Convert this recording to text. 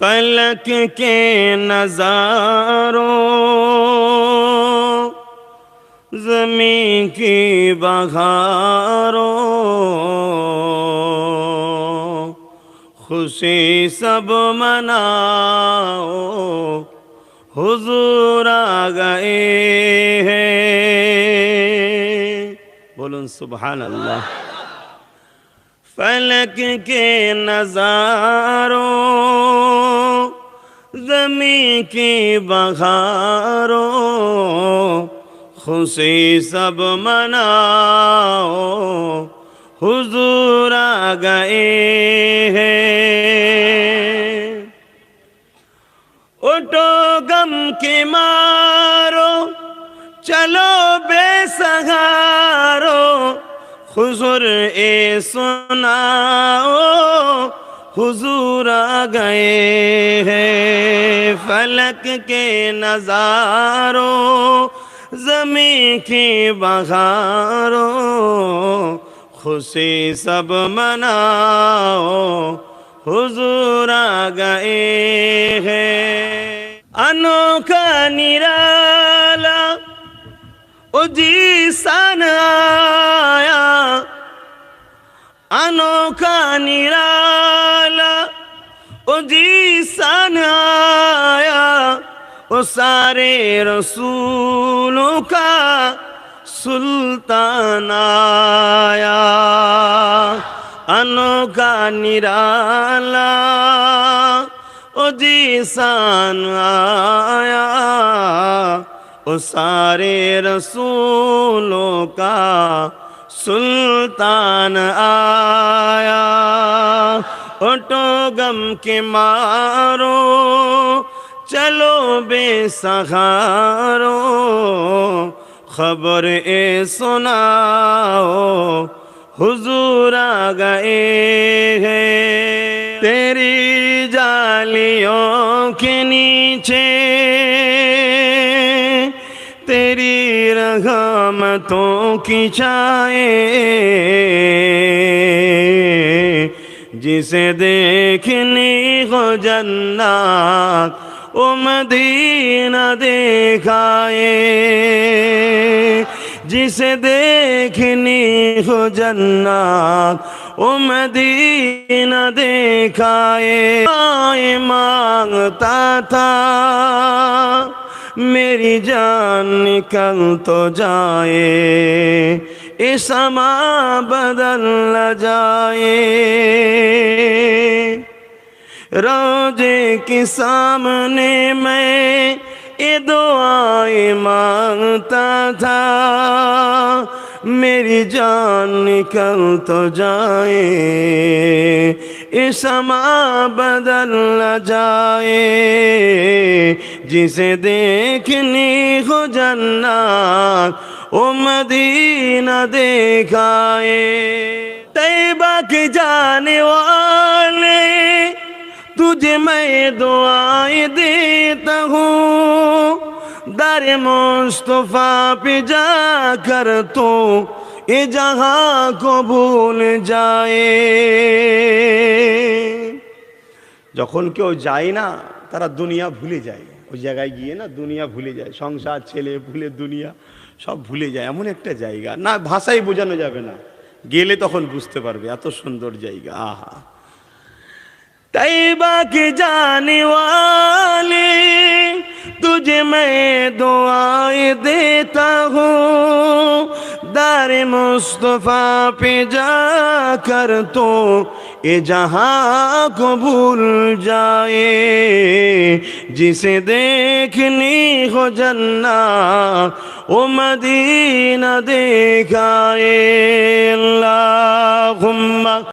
فلک کے نظاروں زمین کی بہاروں خوشی سب مناؤ حضور آ گئے ہیں بولن سبحان اللہ فلک کے نظاروں زمین کی بہاروں خوشی سب مناؤ حضور آ گئے ہیں اٹھو غم کی مارو چلو بے سہارو حضور اے سناؤ حضور آ گئے ہیں فلک کے نظاروں زمین کی بہاروں خوشی سب مناؤ حضور آ گئے ہیں انوکھا نرالا جی سن آیا انوکھا نرالا جی سن آیا وہ سارے رسولوں کا سلطان آیا انوکھا نرالا جی سن آیا وہ سارے رسولوں کا سلطان آیا اٹھو غم کے مارو چلو بے سہارو خبر اے سناؤ حضور آ گئے ہیں تیری جالیوں کے نیچے تیری رحمتوں کی چھائیں جسے دیکھنی ہو جنات وہ مدینہ دیکھائے جسے دیکھنی ہو جنات وہ مدینہ دیکھائے مانگتا تھا میری جان نکل تو جائے اے سما بدل نہ جائے روضے کے سامنے میں یہ دعائیں مانگتا تھا میری جان نکل تو جائے یہ سما بدل نہ جائے جسے دیکھنی ہو جنات وہ مدینہ دیکھائے طیبہ کے جانے والے تجھے میں دعائیں دیتا ہوں در مصطفیٰ پہ جا کر تو یہ جہاں کو بھول جائے যখন কেউ যায় না তারা দুনিয়া ভুলে যায় ওই জায়গায় গিয়ে না দুনিয়া ভুলে যায় সংসার ছেলে ভুলে দুনিয়া সব ভুলে যায় এমন একটা জায়গা না ভাষায় বোঝানো যাবে না গেলে তখন বুঝতে পারবে এত সুন্দর জায়গা আহা طیبہ کے جانے والے تجھے میں دعائیں دیتا ہوں دار مصطفیٰ پہ جا کر تو یہ جہاں کو بھول جائے جسے دیکھنی ہو جنات وہ مدینہ دیکھائے اللہم